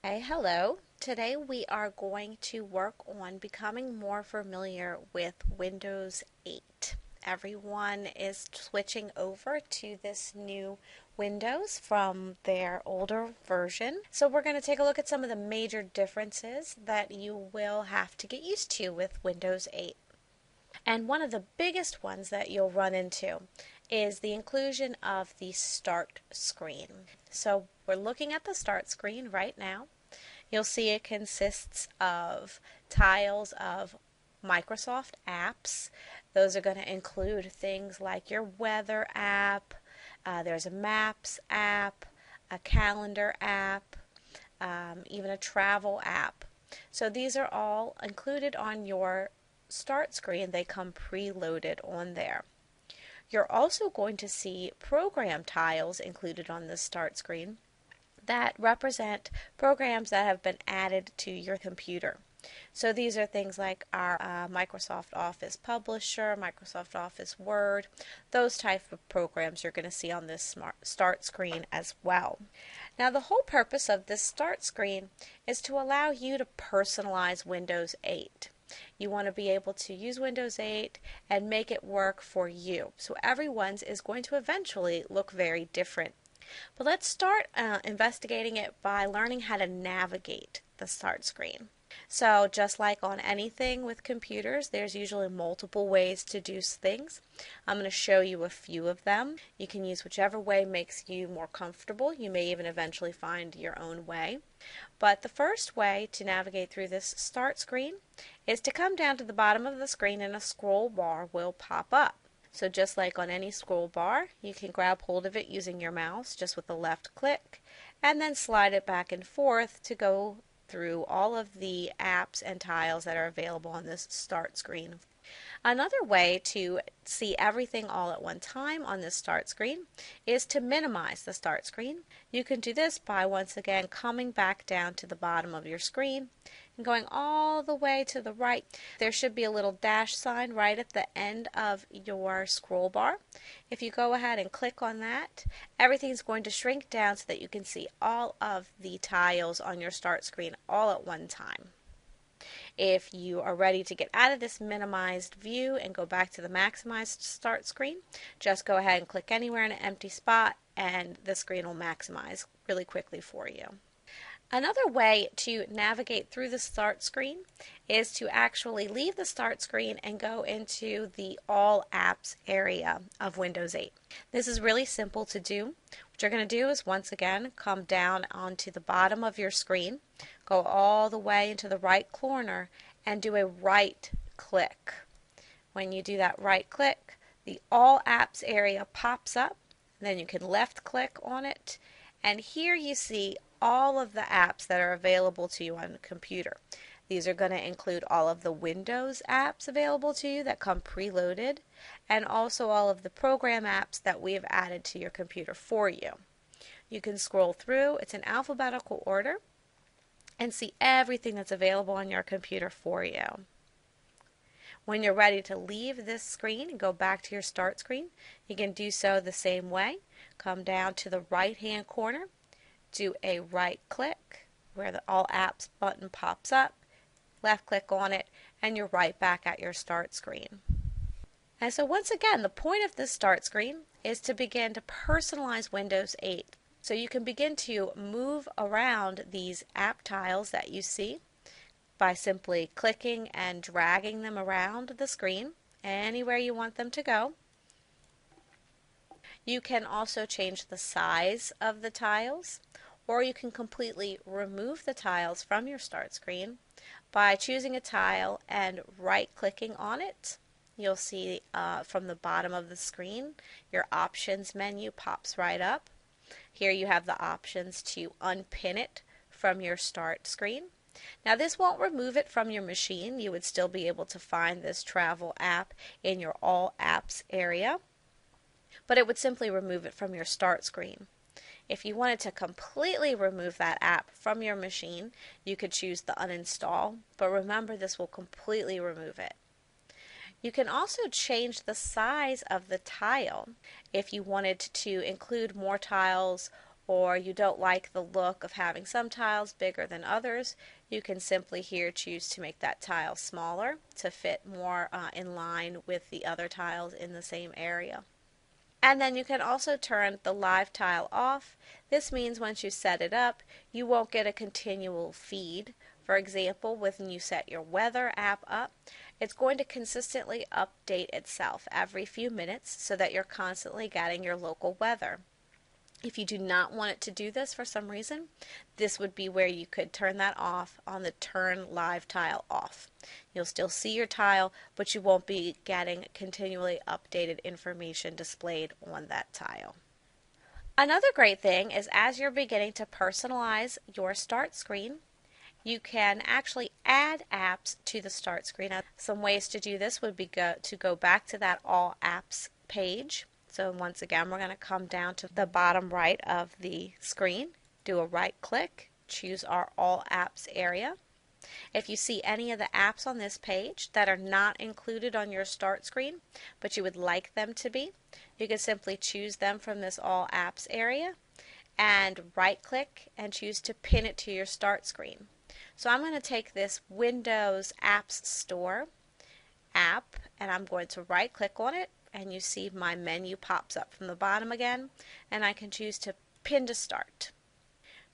Hey, hello. Today we are going to work on becoming more familiar with Windows 8. Everyone is switching over to this new Windows from their older version. So we're going to take a look at some of the major differences that you will have to get used to with Windows 8. And one of the biggest ones that you'll run into is the inclusion of the start screen. So we're looking at the start screen right now. You'll see it consists of tiles of Microsoft apps. Those are going to include things like your weather app, there's a maps app, a calendar app, even a travel app. So these are all included on your start screen. They come preloaded on there. You're also going to see program tiles included on the start screen that represent programs that have been added to your computer. So these are things like our Microsoft Office Publisher, Microsoft Office Word, those type of programs you're going to see on this start screen as well. Now the whole purpose of this start screen is to allow you to personalize Windows 8. You want to be able to use Windows 8 and make it work for you. So everyone's is going to eventually look very different. But let's start investigating it by learning how to navigate the start screen. So just like on anything with computers, there's usually multiple ways to do things. I'm going to show you a few of them. You can use whichever way makes you more comfortable. You may even eventually find your own way. But the first way to navigate through this start screen is to come down to the bottom of the screen and a scroll bar will pop up. So just like on any scroll bar, you can grab hold of it using your mouse just with a left click and then slide it back and forth to go through all of the apps and tiles that are available on this start screen. Another way to see everything all at one time on this start screen is to minimize the start screen. You can do this by once again coming back down to the bottom of your screen and going all the way to the right. There should be a little dash sign right at the end of your scroll bar. If you go ahead and click on that, everything's going to shrink down so that you can see all of the tiles on your start screen all at one time. If you are ready to get out of this minimized view and go back to the maximized start screen, just go ahead and click anywhere in an empty spot and the screen will maximize really quickly for you. Another way to navigate through the start screen is to actually leave the start screen and go into the All Apps area of Windows 8. This is really simple to do. What you're going to do is once again come down onto the bottom of your screen, go all the way into the right corner and do a right click. When you do that right click, the All Apps area pops up. Then you can left click on it and here you see all of the apps that are available to you on the computer. These are going to include all of the Windows apps available to you that come preloaded and also all of the program apps that we have added to your computer for you. You can scroll through, it's in alphabetical order, and see everything that's available on your computer for you. When you're ready to leave this screen and go back to your start screen, you can do so the same way. Come down to the right hand corner, do a right click where the All Apps button pops up, left click on it, and you're right back at your start screen. And so once again, the point of this start screen is to begin to personalize Windows 8. So you can begin to move around these app tiles that you see by simply clicking and dragging them around the screen anywhere you want them to go. You can also change the size of the tiles, or you can completely remove the tiles from your start screen by choosing a tile and right-clicking on it. You'll see from the bottom of the screen, your options menu pops right up. Here you have the options to unpin it from your start screen. Now this won't remove it from your machine. You would still be able to find this travel app in your All Apps area, but it would simply remove it from your start screen. If you wanted to completely remove that app from your machine, you could choose the uninstall, but remember this will completely remove it. You can also change the size of the tile if you wanted to include more tiles or you don't like the look of having some tiles bigger than others, you can simply here choose to make that tile smaller to fit more in line with the other tiles in the same area. And then you can also turn the live tile off. This means once you set it up, you won't get a continual feed. For example, when you set your weather app up, it's going to consistently update itself every few minutes so that you're constantly getting your local weather. If you do not want it to do this for some reason, this would be where you could turn that off on the turn live tile off. You'll still see your tile, but you won't be getting continually updated information displayed on that tile. Another great thing is as you're beginning to personalize your start screen, you can actually add apps to the start screen. Now, some ways to do this would be to go back to that All Apps page. So once again, we're going to come down to the bottom right of the screen, do a right click, choose our All Apps area. If you see any of the apps on this page that are not included on your start screen, but you would like them to be, you can simply choose them from this All Apps area and right click and choose to pin it to your start screen. So I'm going to take this Windows Apps Store app and I'm going to right click on it, and you see my menu pops up from the bottom again, and I can choose to pin to start.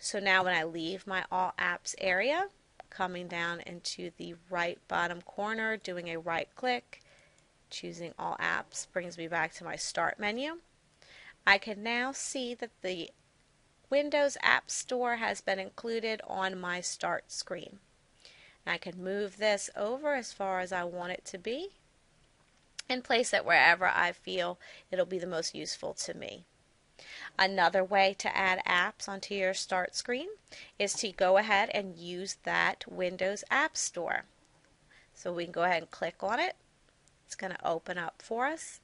So now when I leave my All Apps area, coming down into the right bottom corner, doing a right click, choosing All Apps brings me back to my start menu. I can now see that the Windows App Store has been included on my start screen. And I can move this over as far as I want it to be and place it wherever I feel it'll be the most useful to me. Another way to add apps onto your start screen is to go ahead and use that Windows App Store. So we can go ahead and click on it. It's going to open up for us.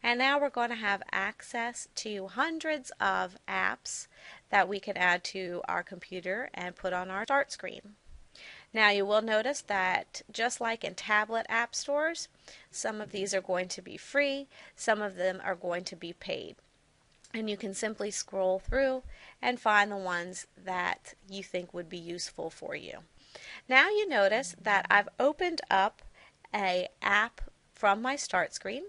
And now we're going to have access to hundreds of apps that we can add to our computer and put on our start screen. Now you will notice that just like in tablet app stores, some of these are going to be free, some of them are going to be paid. And you can simply scroll through and find the ones that you think would be useful for you. Now you notice that I've opened up an app from my start screen,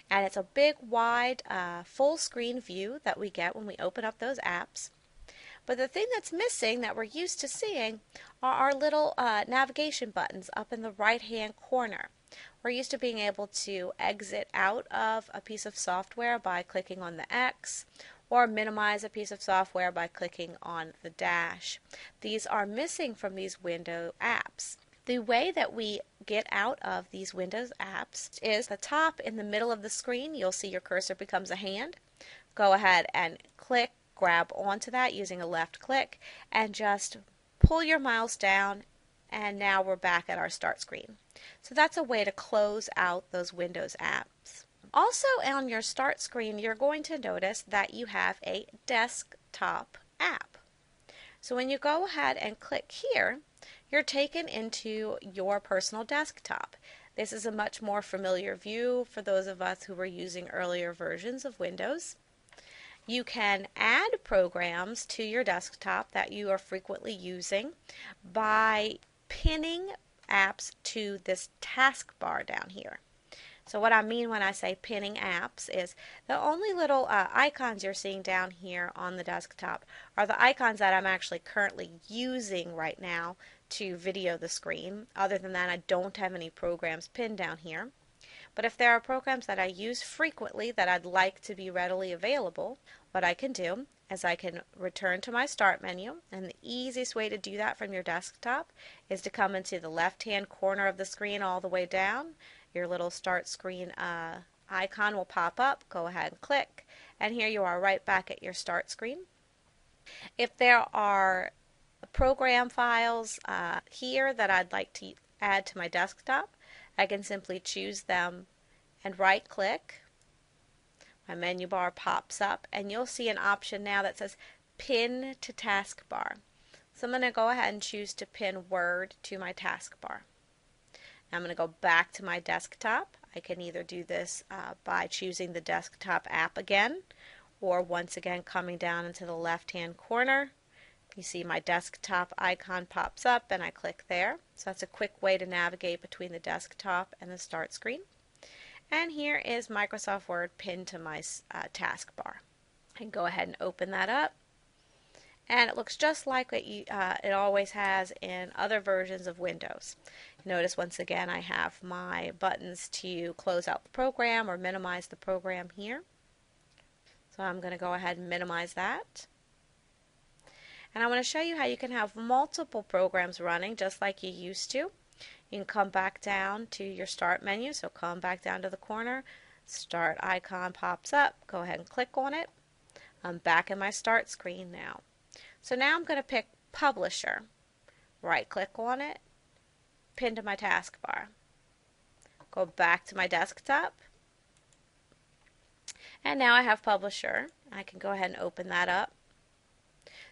and it's a big wide full screen view that we get when we open up those apps. But the thing that's missing that we're used to seeing are our little navigation buttons up in the right hand corner. We're used to being able to exit out of a piece of software by clicking on the X, or minimize a piece of software by clicking on the dash. These are missing from these Windows apps. The way that we get out of these Windows apps is the top in the middle of the screen. You'll see your cursor becomes a hand. Go ahead and grab onto that using a left click and just pull your mouse down, and now we're back at our start screen. So that's a way to close out those Windows apps. Also on your start screen, you're going to notice that you have a desktop app. So when you go ahead and click here, you're taken into your personal desktop. This is a much more familiar view for those of us who were using earlier versions of Windows. You can add programs to your desktop that you are frequently using by pinning apps to this taskbar down here. So what I mean when I say pinning apps is the only little icons you're seeing down here on the desktop are the icons that I'm actually currently using right now to video the screen. Other than that, I don't have any programs pinned down here. But if there are programs that I use frequently that I'd like to be readily available, what I can do is I can return to my start menu, and the easiest way to do that from your desktop is to come into the left hand corner of the screen all the way down. Your little start screen icon will pop up. Go ahead and click, and here you are right back at your start screen. If there are program files here that I'd like to add to my desktop, I can simply choose them and right click. My menu bar pops up, and you'll see an option now that says pin to taskbar. So I'm going to go ahead and choose to pin Word to my taskbar. Now I'm going to go back to my desktop. I can either do this by choosing the desktop app again, or once again coming down into the left hand corner, you see my desktop icon pops up and I click there. So that's a quick way to navigate between the desktop and the start screen. And here is Microsoft Word pinned to my taskbar. I can go ahead and open that up. And it looks just like it always has in other versions of Windows. Notice once again I have my buttons to close out the program or minimize the program here. So I'm going to go ahead and minimize that. And I want to show you how you can have multiple programs running just like you used to. You can come back down to your start menu, so come back down to the corner, start icon pops up, go ahead and click on it. I'm back in my start screen now. So now I'm going to pick Publisher, right click on it, pin to my taskbar. Go back to my desktop, and now I have Publisher. I can go ahead and open that up.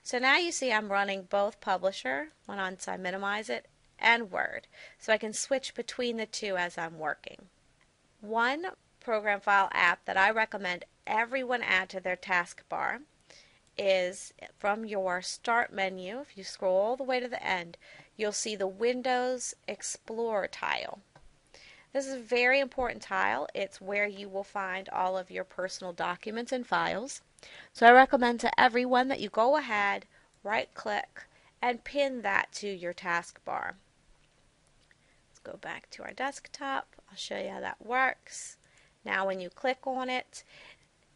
So now you see I'm running both Publisher, once I minimize it, and Word. So I can switch between the two as I'm working. One program file app that I recommend everyone add to their taskbar is from your Start menu. If you scroll all the way to the end, you'll see the Windows Explorer tile. This is a very important tile. It's where you will find all of your personal documents and files. So I recommend to everyone that you go ahead, right click, and pin that to your taskbar. Let's go back to our desktop. I'll show you how that works. Now when you click on it,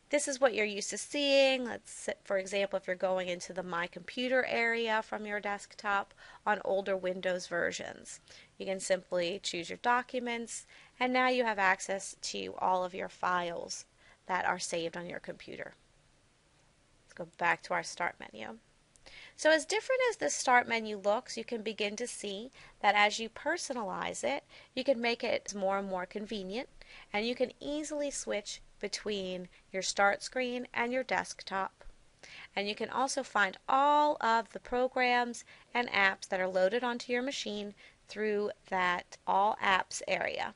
this is what you're used to seeing. Let's, for example, if you're going into the My Computer area from your desktop on older Windows versions. You can simply choose your documents, and now you have access to all of your files that are saved on your computer. Let's go back to our Start menu. So as different as the Start menu looks, you can begin to see that as you personalize it, you can make it more and more convenient, and you can easily switch between your start screen and your desktop. And you can also find all of the programs and apps that are loaded onto your machine through that All Apps area.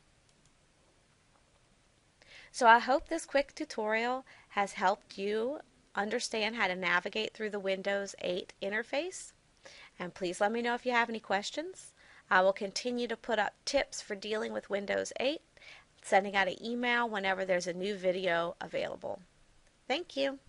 So I hope this quick tutorial has helped you understand how to navigate through the Windows 8 interface. And please let me know if you have any questions. I will continue to put up tips for dealing with Windows 8, sending out an email whenever there's a new video available. Thank you.